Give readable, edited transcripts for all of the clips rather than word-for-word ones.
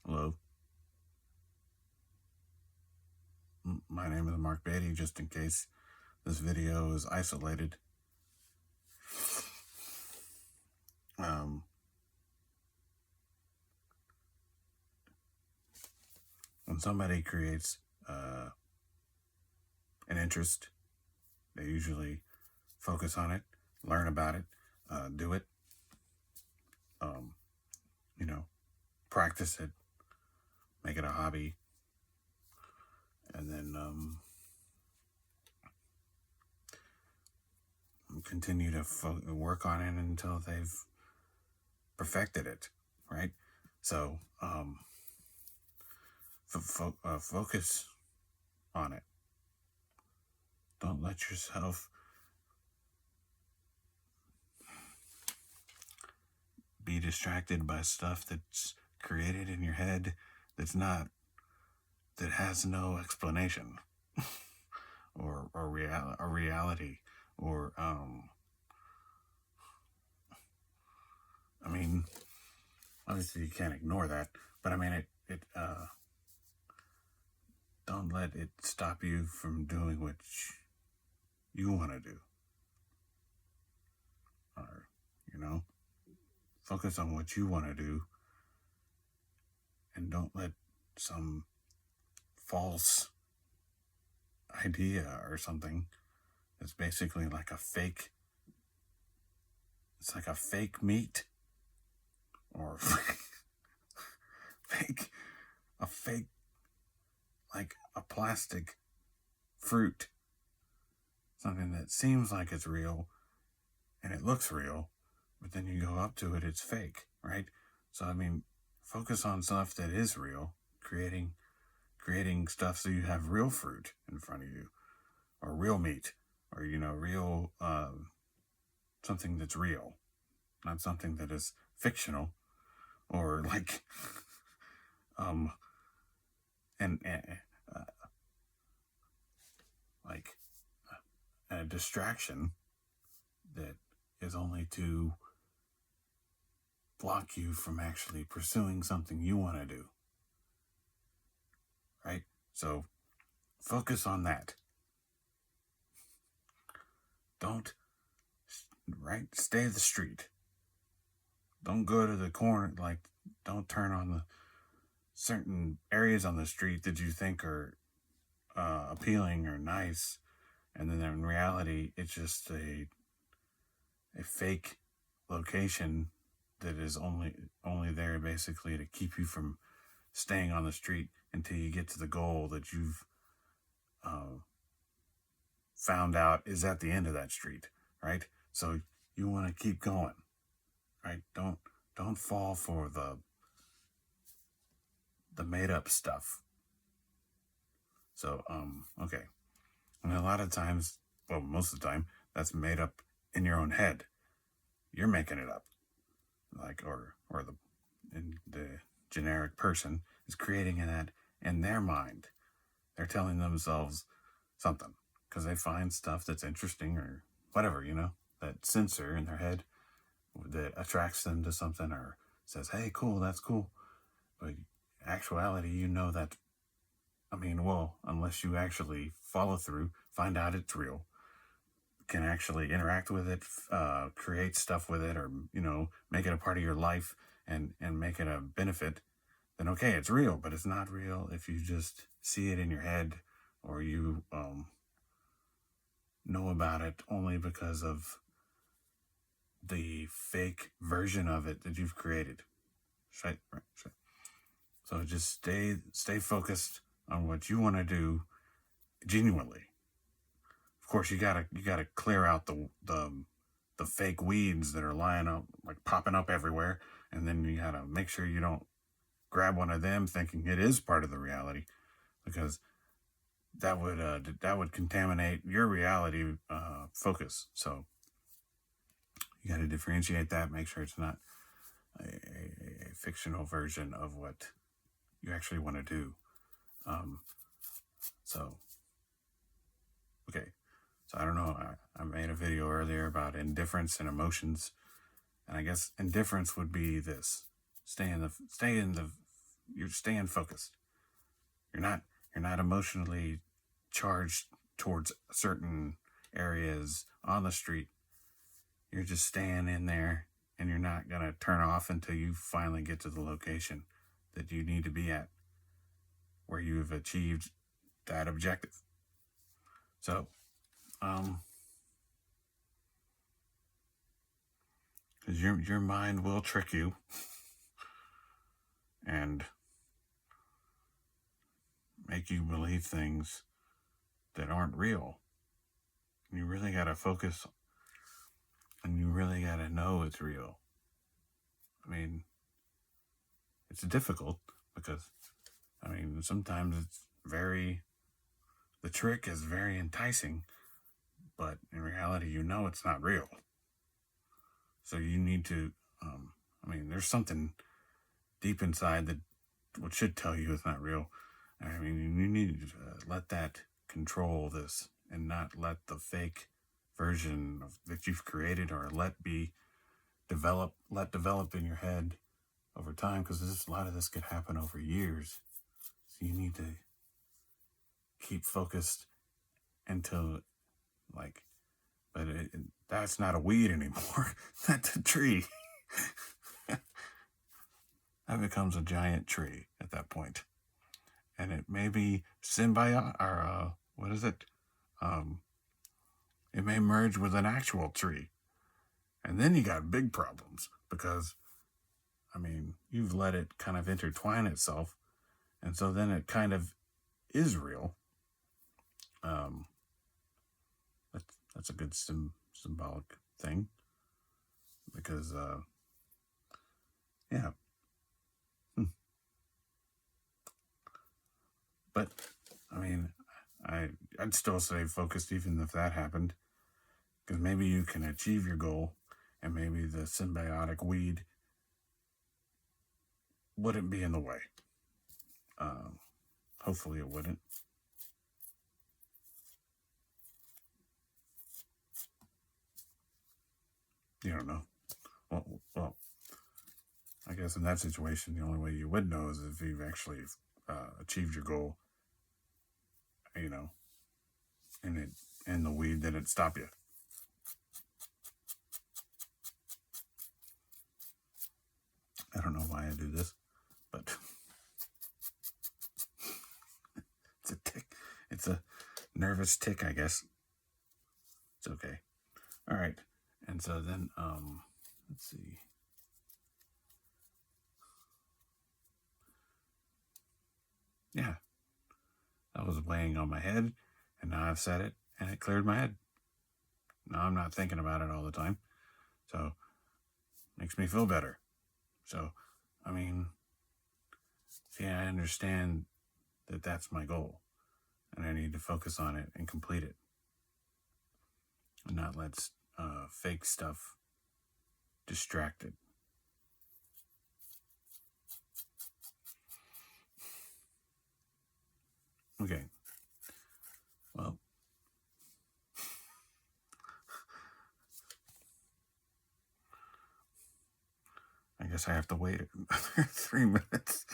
Hello, my name is Mark Beatty, just in case this video is isolated. Um, when somebody creates an interest, they usually focus on it, learn about it, do it, um, practice it, make it a hobby, and then continue to work on it until they've perfected it, right? So focus on it. Don't let yourself be distracted by stuff that's created in your head that has no explanation or reality or I mean, obviously you can't ignore that, but I mean it don't let it stop you from doing what you want to do, or focus on what you want to do, and don't let some false idea or something that's basically like a fake, it's like a fake meat or a fake, like a plastic fruit, something that seems like it's real and it looks real, but then you go up to it, it's fake, right? So I mean, focus on stuff that is real, creating stuff so you have real fruit in front of you, or real meat, or real something that's real, not something that is fictional, or like and like a distraction that is only to block you from actually pursuing something you want to do, right? So focus on that. Don't stay the street. Don't go to the corner, like don't turn on the certain areas on the street that you think are appealing or nice, and then in reality it's just a fake location that is only there basically to keep you from staying on the street until you get to the goal that you've found out is at the end of that street, right? So you want to keep going, right? Don't fall for the made up stuff. So okay, and a lot of times, well, most of the time, that's made up in your own head. You're making it up, like or the generic person is creating that in their mind. They're telling themselves something because they find stuff that's interesting or whatever, that sensor in their head that attracts them to something or says, hey, cool, that's cool. But actuality, that, I mean, well, unless you actually follow through, find out it's real, can actually interact with it, create stuff with it, or, make it a part of your life and make it a benefit, then okay, it's real. But it's not real if you just see it in your head, or you know about it only because of the fake version of it that you've created. Right. So just stay focused on what you want to do genuinely. Of course, you gotta clear out the fake weeds that are lying up, like popping up everywhere, and then you gotta make sure you don't grab one of them thinking it is part of the reality, because that would contaminate your reality focus. So you got to differentiate that, make sure it's not a fictional version of what you actually want to do. So okay, so I don't know, I made a video earlier about indifference and emotions, and I guess indifference would be this: stay in the you're staying focused. You're not emotionally charged towards certain areas on the street. You're just staying in there, and you're not going to turn off until you finally get to the location that you need to be at, where you've achieved that objective. So, because your mind will trick you and make you believe things that aren't real. You really got to focus, and you really got to know it's real. I mean, it's difficult because, sometimes the trick is very enticing, but in reality, it's not real. So you need to, there's something deep inside that what should tell you it's not real. You need to let that control this and not let the fake version that you've created or let develop in your head over time, because a lot of this could happen over years. So you need to keep focused until, but that's not a weed anymore. That's a tree. That becomes a giant tree at that point. And it may be symbiotic, or what is it? It may merge with an actual tree. And then you got big problems because, you've let it kind of intertwine itself. And so then it kind of is real. That's a good symbolic thing. Because, yeah. But, I'd still say focused even if that happened. Because maybe you can achieve your goal, and maybe the symbiotic weed wouldn't be in the way. Hopefully it wouldn't. You don't know. Well, I guess in that situation, the only way you would know is if you've actually achieved your goal, and the weed didn't stop you. I don't know why I do this, but it's a tick. It's a nervous tick, I guess. It's okay. All right. And so then, let's see. Yeah. That was weighing on my head, and now I've said it, and it cleared my head. Now I'm not thinking about it all the time. So, makes me feel better. So, I understand that that's my goal, and I need to focus on it and complete it, and not let fake stuff distract it. Okay. Well, I guess I have to wait another 3 minutes.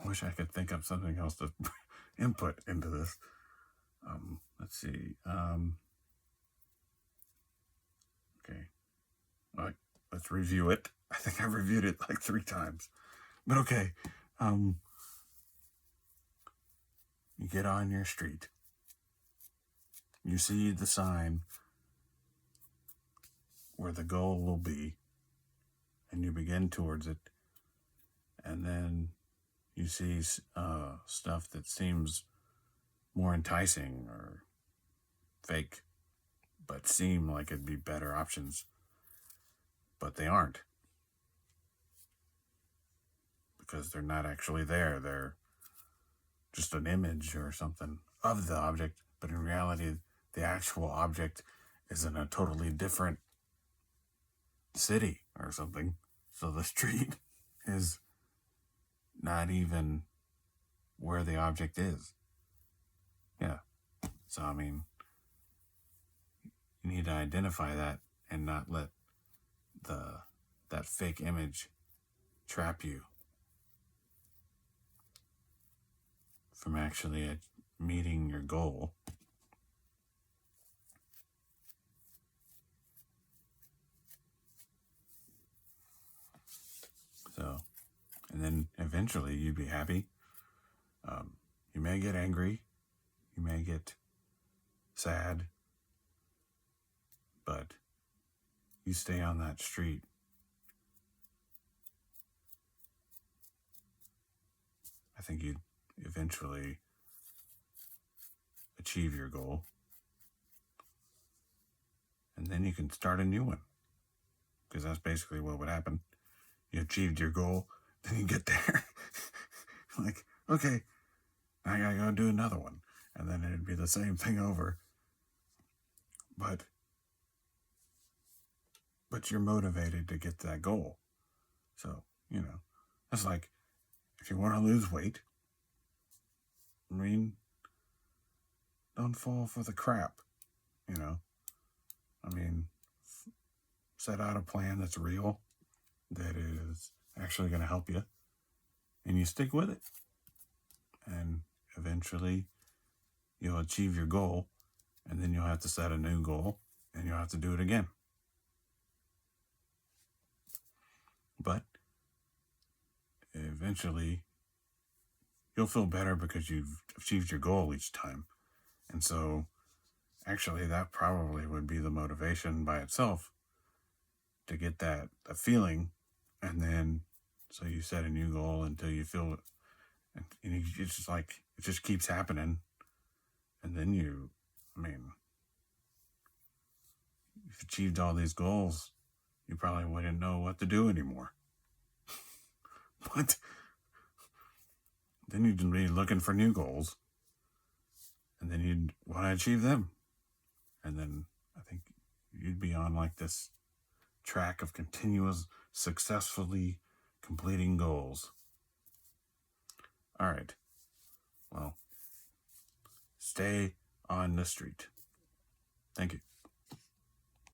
I wish I could think of something else to input into this. Let's see. Okay. All right, let's review it. I think I reviewed it like 3 times. But okay. You get on your street. You see the sign where the goal will be, and you begin towards it. And then you see stuff that seems more enticing or fake, but seem like it'd be better options. But they aren't. Because they're not actually there. They're just an image or something of the object. But in reality, the actual object is in a totally different city or something. So the street is not even where the object is. Yeah. So, you need to identify that and not let that fake image trap you from actually meeting your goal. So, and then eventually you'd be happy. You may get angry, you may get sad, but you stay on that street. I think you'd eventually achieve your goal. And then you can start a new one. Because that's basically what would happen. You achieved your goal, then you get there. Like, okay, I gotta go do another one. And then it'd be the same thing over. But you're motivated to get that goal. So, that's like, if you want to lose weight, don't fall for the crap, set out a plan that's real, that is actually going to help you, and you stick with it. And eventually you'll achieve your goal, and then you'll have to set a new goal, and you'll have to do it again. But eventually you'll feel better because you've achieved your goal each time. And so actually that probably would be the motivation by itself to get that feeling. And then so you set a new goal until you feel it, and it's just like it just keeps happening. And then you've achieved all these goals, you probably wouldn't know what to do anymore. But then you'd be looking for new goals, and then you'd want to achieve them. And then I think you'd be on like this track of continuous, successfully completing goals. All right. Well, stay on the street. Thank you.